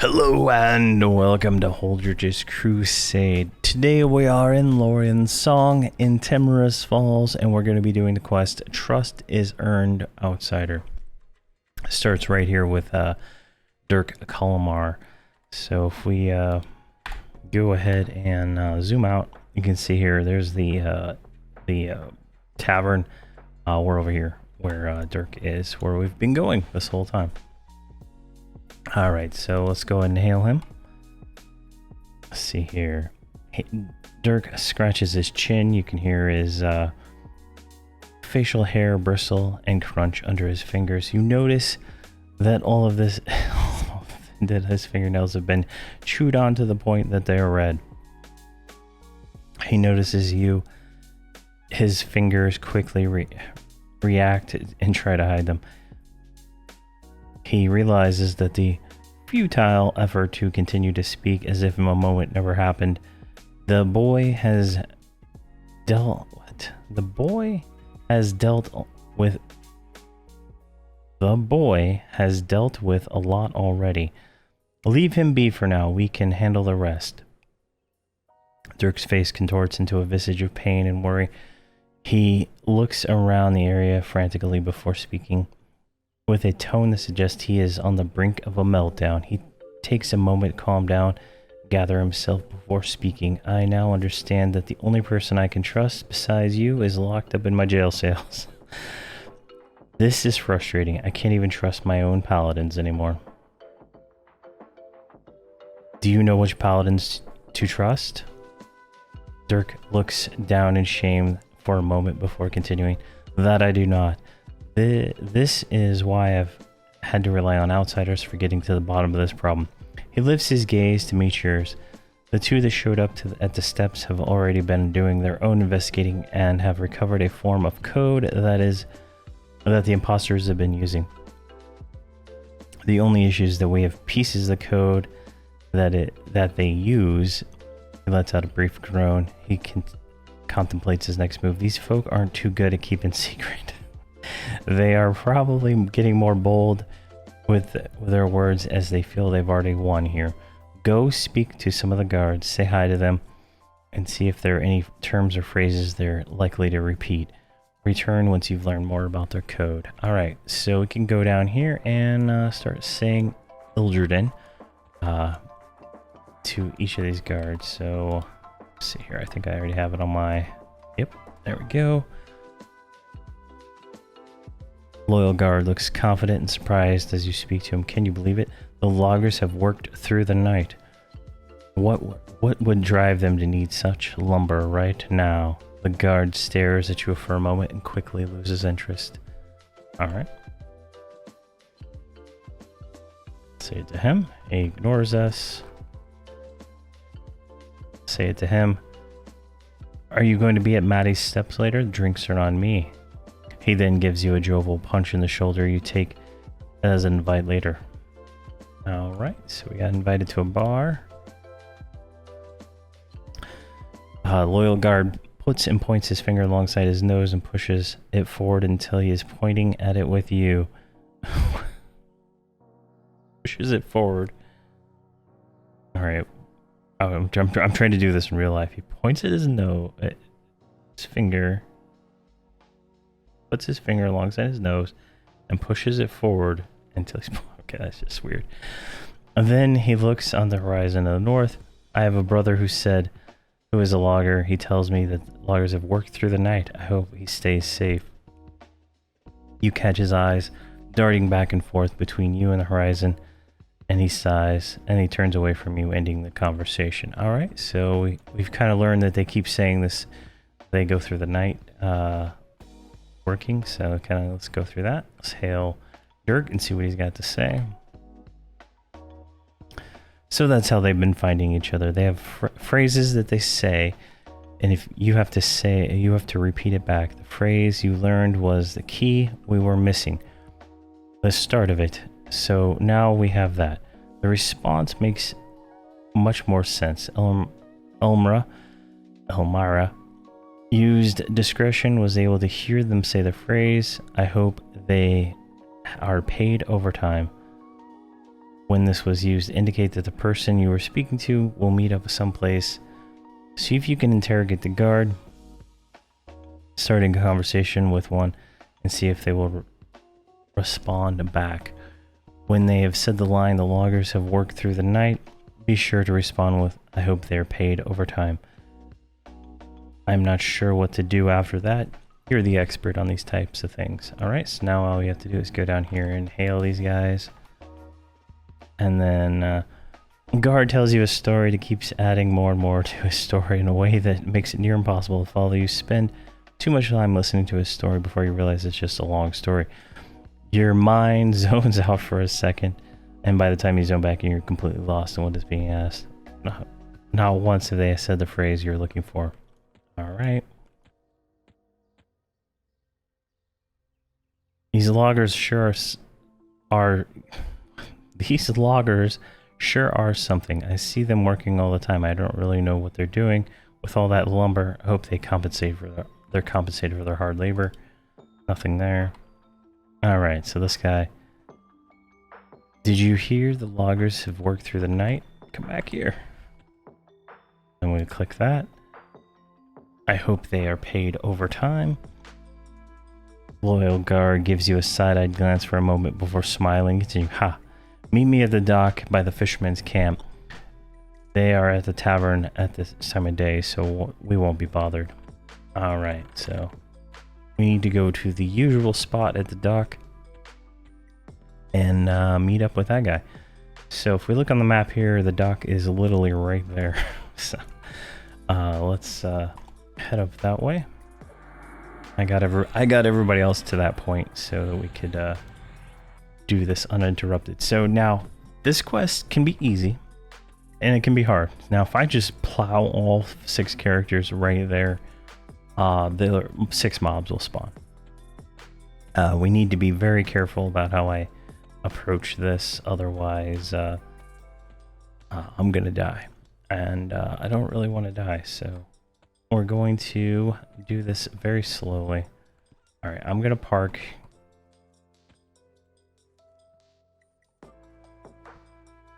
Hello and welcome to Holdredge's Crusade. Today we are in Lorien's Song in Timorous Falls, and we're going to be doing the quest Trust is Earned Outsider. Starts right here with Dirk Kalmar. So if we go ahead and zoom out, you can see here there's the tavern. We're over here where Dirk is, where we've been going this whole time. Alright, so let's go ahead and hail him. Let's see here. Dirk scratches his chin. You can hear his facial hair bristle and crunch under his fingers. You notice that all of this, that his fingernails have been chewed on to the point that they are red. He notices you. His fingers quickly react and try to hide them. He realizes that the futile effort to continue to speak as if a moment never happened. The boy has dealt with a lot already. Leave him be for now. We can handle the rest. Dirk's face contorts into a visage of pain and worry. He looks around the area frantically before speaking. With a tone that suggests he is on the brink of a meltdown, he takes a moment to calm down, gather himself before speaking. I now understand that the only person I can trust besides you is locked up in my jail cells. This is frustrating. I can't even trust my own paladins anymore. Do you know which paladins to trust? Dirk looks down in shame for a moment before continuing. That I do not. This is why I've had to rely on outsiders for getting to the bottom of this problem. He lifts his gaze to meet yours. The two that showed up at the steps have already been doing their own investigating and have recovered a form of code that the imposters have been using. The only issue is that we have pieces of the code that they use. He lets out a brief groan. He contemplates his next move. These folk aren't too good at keeping secret. They are probably getting more bold with their words as they feel they've already won here. Go speak to some of the guards, say hi to them, and see if there are any terms or phrases they're likely to repeat. Return once you've learned more about their code. Alright, so we can go down here and start saying Ildredin to each of these guards. So, let's see here. I think I already have it on my... Yep, there we go. Loyal guard looks confident and surprised as you speak to him. Can you believe it? The loggers have worked through the night. What would drive them to need such lumber right now? The guard stares at you for a moment and quickly loses interest. Alright. Say it to him. He ignores us. Say it to him. Are you going to be at Maddie's steps later? Drinks are on me. He then gives you a jovial punch in the shoulder you take as an invite later. Alright, so we got invited to a bar. Loyal guard puts and points his finger alongside his nose and pushes it forward until he is pointing at it with you. Pushes it forward. Alright. I'm trying to do this in real life. He points at his nose, his finger. Puts his finger alongside his nose and pushes it forward until he's... Okay, that's just weird. And then he looks on the horizon to the north. I have a brother who is a logger. He tells me that loggers have worked through the night. I hope he stays safe. You catch his eyes darting back and forth between you and the horizon, and he sighs and he turns away from you, ending the conversation. All right, so we've kind of learned that they keep saying this. They go through the night. Working, so kind of let's go through that. Let's hail Dirk and see what he's got to say. So that's how they've been finding each other. They have phrases that they say, and if you have to repeat it back. The phrase you learned was the key we were missing, the start of it. So now we have that. The response makes much more sense. Elmira used discretion, was able to hear them say the phrase. I hope they are paid overtime. when this was used indicate that the person you were speaking to will meet up someplace. See if you can interrogate the guard, starting a conversation with one, and see if they will respond back. When they have said the line, "The loggers have worked through the night," be sure to respond with, "I hope they are paid overtime." I'm not sure what to do after that. You're the expert on these types of things. Alright, so now all we have to do is go down here and hail these guys. And then guard tells you a story that keeps adding more and more to his story in a way that makes it near impossible to follow. You spend too much time listening to his story before you realize it's just a long story. Your mind zones out for a second, and by the time you zone back in, you're completely lost in what is being asked. Not once have they said the phrase you're looking for. Alright. These loggers sure are something. I see them working all the time. I don't really know what they're doing with all that lumber. I hope they compensate for they're compensated for their hard labor. Nothing there. Alright, so this guy. Did you hear the loggers have worked through the night? Come back here. And we click that. I hope they are paid overtime. Loyal guard gives you a side-eyed glance for a moment before smiling. Continue. Ha! Meet me at the dock by the fisherman's camp. They are at the tavern at this time of day, so we won't be bothered. Alright, so we need to go to the usual spot at the dock and meet up with that guy. So if we look on the map here, the dock is literally right there. So let's head up that way. I got everybody else to that point so that we could do this uninterrupted. So now this quest can be easy and it can be hard. Now if I just plow all 6 characters right there, the 6 mobs will spawn. We need to be very careful about how I approach this, otherwise I'm gonna die, and I don't really want to die, so we're going to do this very slowly. Alright, I'm gonna park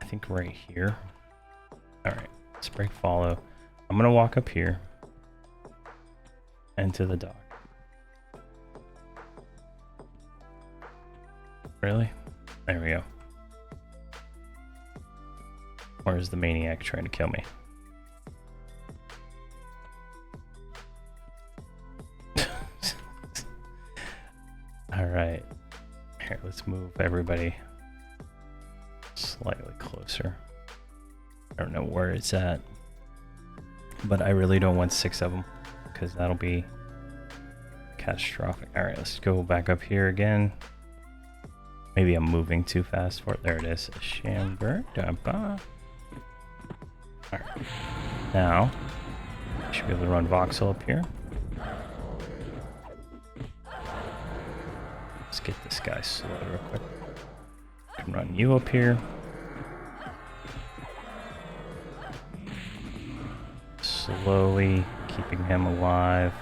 I think right here. Alright, let's break follow. I'm gonna walk up here and to the dock. Really? There we go. Where's the maniac trying to kill me? Alright. Here, let's move everybody slightly closer. I don't know where it's at, but I really don't want 6 of them because that'll be catastrophic. Alright, let's go back up here again. Maybe I'm moving too fast for it. There it is. Chamber. Alright. Now, I should be able to run voxel up here. Let's get this guy slowed real quick. I can run you up here. Slowly keeping him alive.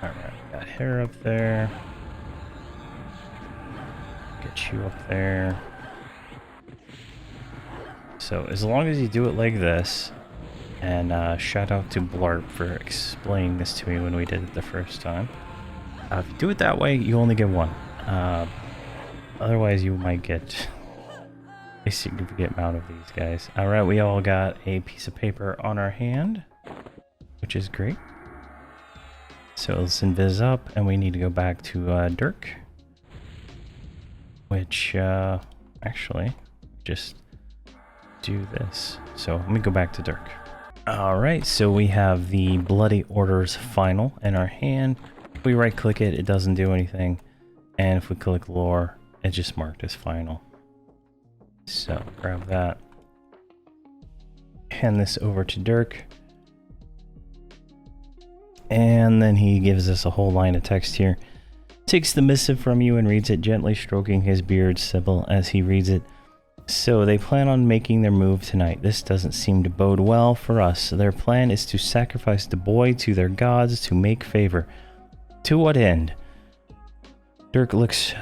Alright, got hair up there. Get you up there. So as long as you do it like this, and shout out to Blarp for explaining this to me when we did it the first time. If you do it that way, you only get 1. Otherwise you might get a significant amount of these guys. Alright, we all got a piece of paper on our hand, which is great. So let's invis up, and we need to go back to Dirk. Which, actually, just do this. So let me go back to Dirk. Alright, so we have the Bloody Orders Final in our hand. If we right click it, it doesn't do anything. And if we click Lore, it's just marked as Final. So grab that. Hand this over to Dirk. And then he gives us a whole line of text here. Takes the missive from you and reads it, gently stroking his beard stubble as he reads it. So they plan on making their move tonight. This doesn't seem to bode well for us. Their plan is to sacrifice the boy to their gods to make favor. To what end? Dirk looks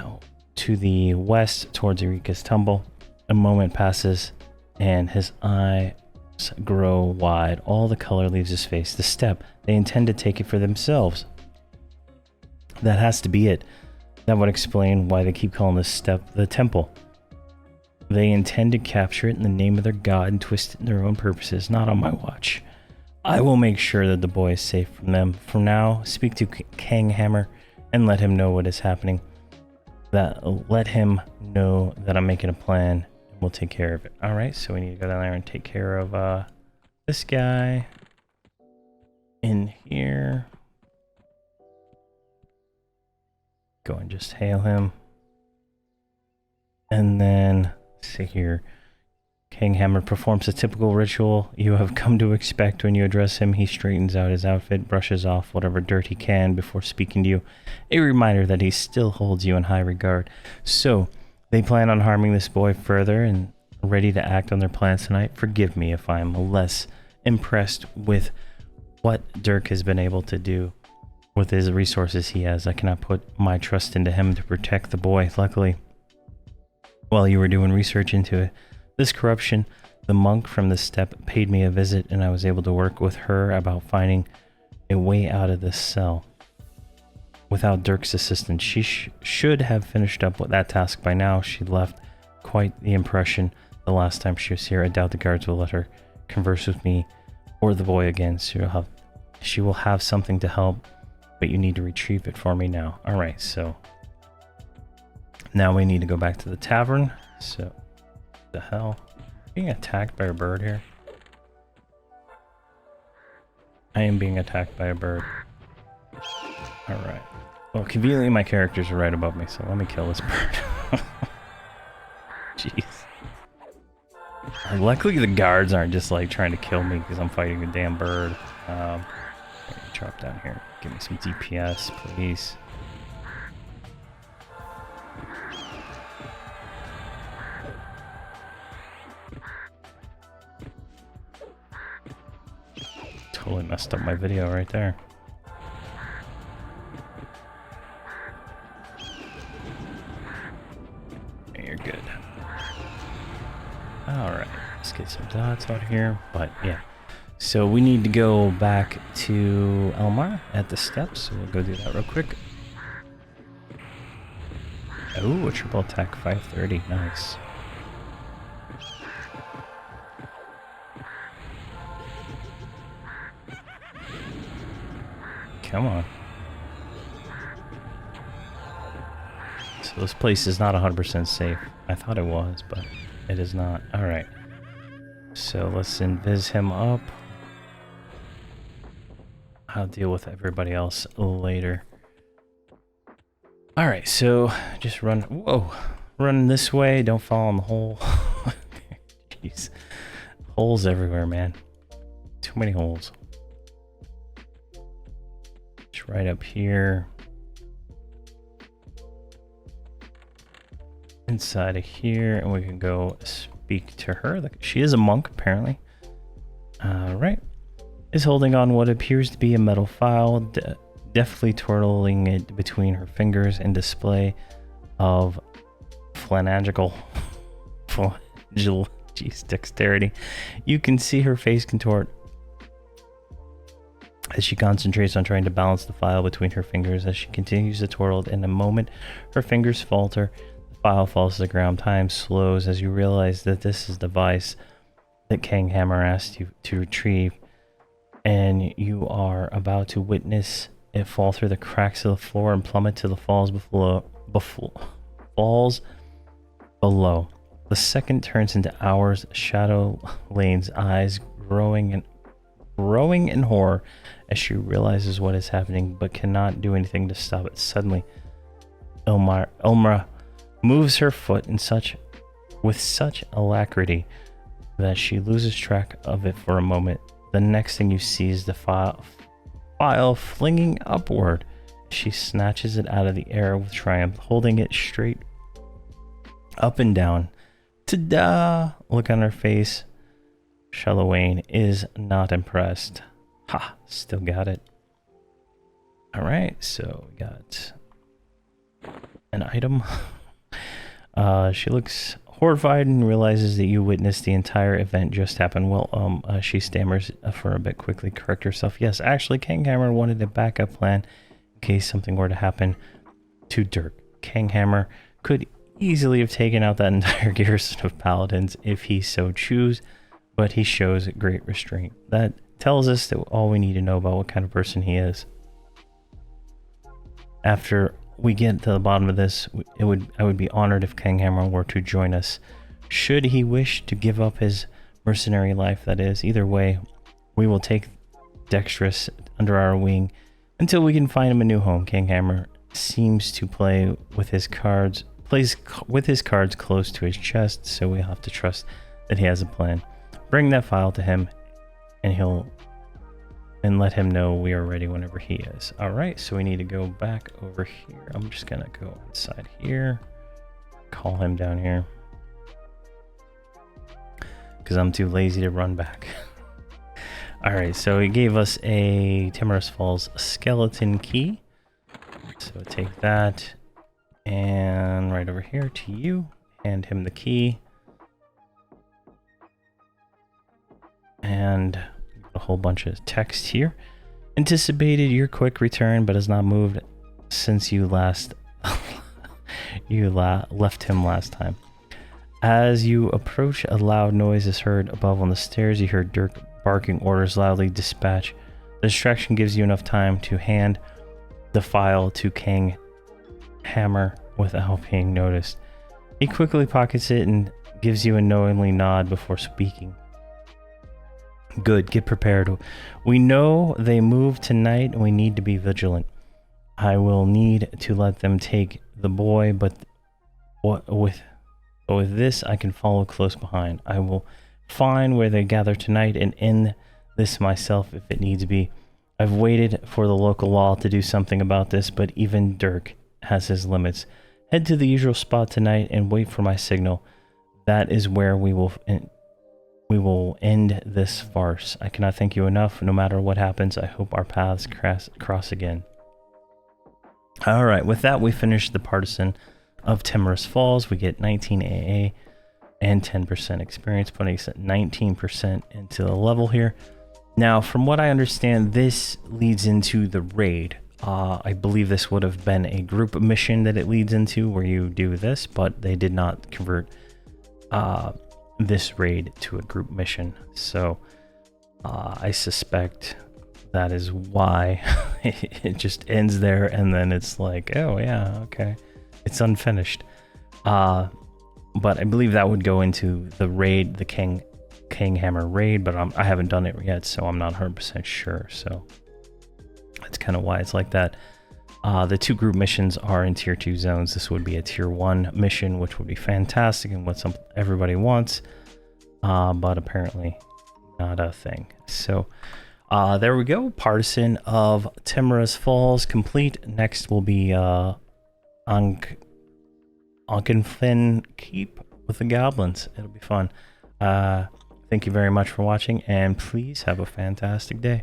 to the west towards Eureka's tumble. A moment passes and his eyes grow wide. All the color leaves his face. The step. They intend to take it for themselves. That has to be it. That would explain why they keep calling this step the temple. They intend to capture it in the name of their god and twist it in their own purposes, not on my watch. I will make sure that the boy is safe from them. For now, speak to King Hammer and let him know what is happening. Let him know that I'm making a plan and we'll take care of it. Alright, so we need to go down there and take care of this guy in here. Go and just hail him. And then, see here. King Hammer performs a typical ritual you have come to expect when you address him. He straightens out his outfit, brushes off whatever dirt he can before speaking to you. A reminder that he still holds you in high regard. So, they plan on harming this boy further and ready to act on their plans tonight. Forgive me if I'm less impressed with what Dirk has been able to do with his resources he has. I cannot put my trust into him to protect the boy. Luckily, while you were doing research into this corruption, the monk from the steppe paid me a visit and I was able to work with her about finding a way out of this cell. Without Dirk's assistance, she should have finished up with that task by now. She left quite the impression the last time she was here. I doubt the guards will let her converse with me or the boy again. So she will have something to help, but you need to retrieve it for me now. Alright, so now we need to go back to the tavern. So the hell? Being attacked by a bird here? I am being attacked by a bird. Alright. Well, conveniently my characters are right above me, so let me kill this bird. Jeez. Luckily the guards aren't just like trying to kill me because I'm fighting a damn bird. Drop down here. Give me some DPS, please. Totally messed up my video right there. Okay, you're good. Alright, let's get some dots out here. But yeah. So we need to go back to Elmar at the steps. So we'll go do that real quick. Oh, a triple attack 530. Nice. Come on. So this place is not 100% safe. I thought it was, but it is not. Alright. So let's invis him up. I'll deal with everybody else later. Alright, so just run. Whoa. Run this way. Don't fall in the hole. Jeez. Holes everywhere, man. Too many holes. Right up here, inside of here, and we can go speak to her. She is a monk, apparently. Right, is holding on what appears to be a metal file, deftly twirling it between her fingers in display of phalangical dexterity. You can see her face contort as she concentrates on trying to balance the file between her fingers. As she continues to twirl it, in a moment her fingers falter, the file falls to the ground. Time slows as you realize that this is the device that King Hammer asked you to retrieve, and you are about to witness it fall through the cracks of the floor and plummet to the falls below. The second turns into hours. Shadow Lane's eyes growing in horror as she realizes what is happening but cannot do anything to stop it. Suddenly, Elmra moves her foot with such alacrity that she loses track of it for a moment. The next thing you see is the file flinging upward. She snatches it out of the air with triumph, holding it straight up and down. Ta-da! Look on her face. Shallowayne is not impressed. Ha! Still got it. Alright, so we got an item. She looks horrified and realizes that you witnessed the entire event just happen. Well, she stammers for a bit, quickly correct herself. Yes, actually, Kanghammer wanted a backup plan in case something were to happen to Dirk. Kanghammer could easily have taken out that entire garrison of paladins if he so choose, but he shows great restraint. That tells us that all we need to know about what kind of person he is. After we get to the bottom of this, I would be honored if Kanghammer were to join us. Should he wish to give up his mercenary life, that is. Either way, we will take Dexterous under our wing until we can find him a new home. Kanghammer seems to plays with his cards close to his chest, so we have to trust that he has a plan. Bring that file to him, and let him know we are ready whenever he is. All right, so we need to go back over here. I'm just gonna go inside here, call him down here, because I'm too lazy to run back. All right, so he gave us a Timorous Falls skeleton key. So take that, and right over here to you, hand him the key. And a whole bunch of text here. Anticipated your quick return, but has not moved since you last left him last time. As you approach, a loud noise is heard above on the stairs. You hear Dirk barking orders loudly. Dispatch. The distraction gives you enough time to hand the file to Kanghammer without being noticed. He quickly pockets it and gives you a knowingly nod before speaking. Good, get prepared. We know they move tonight and we need to be vigilant. I will need to let them take the boy, but with this I can follow close behind. I will find where they gather tonight and end this myself if it needs be. I've waited for the local law to do something about this, but even Dirk has his limits. Head to the usual spot tonight and wait for my signal. That is where we will end this farce. I cannot thank you enough. No matter what happens, I hope our paths cross again. All right, with that, we finish the Partisan of Timorous Falls. We get 19 AA and 10% experience, putting us at 19% into the level here. Now, from what I understand, this leads into the raid. I believe this would have been a group mission that it leads into, where you do this, but they did not convert this raid to a group mission. So I suspect that is why it just ends there, and then it's like, oh yeah, okay, it's unfinished. But I believe that would go into the raid, the Kanghammer raid, but I haven't done it yet, so I'm not 100% sure. So that's kind of why it's like that. The two group missions are in tier 2 zones. This would be a tier 1 mission, which would be fantastic and what everybody wants, but apparently not a thing. So there we go. Partisan of Timorous Falls complete. Next will be Onkenfin Keep with the goblins. It'll be fun. Thank you very much for watching, and please have a fantastic day.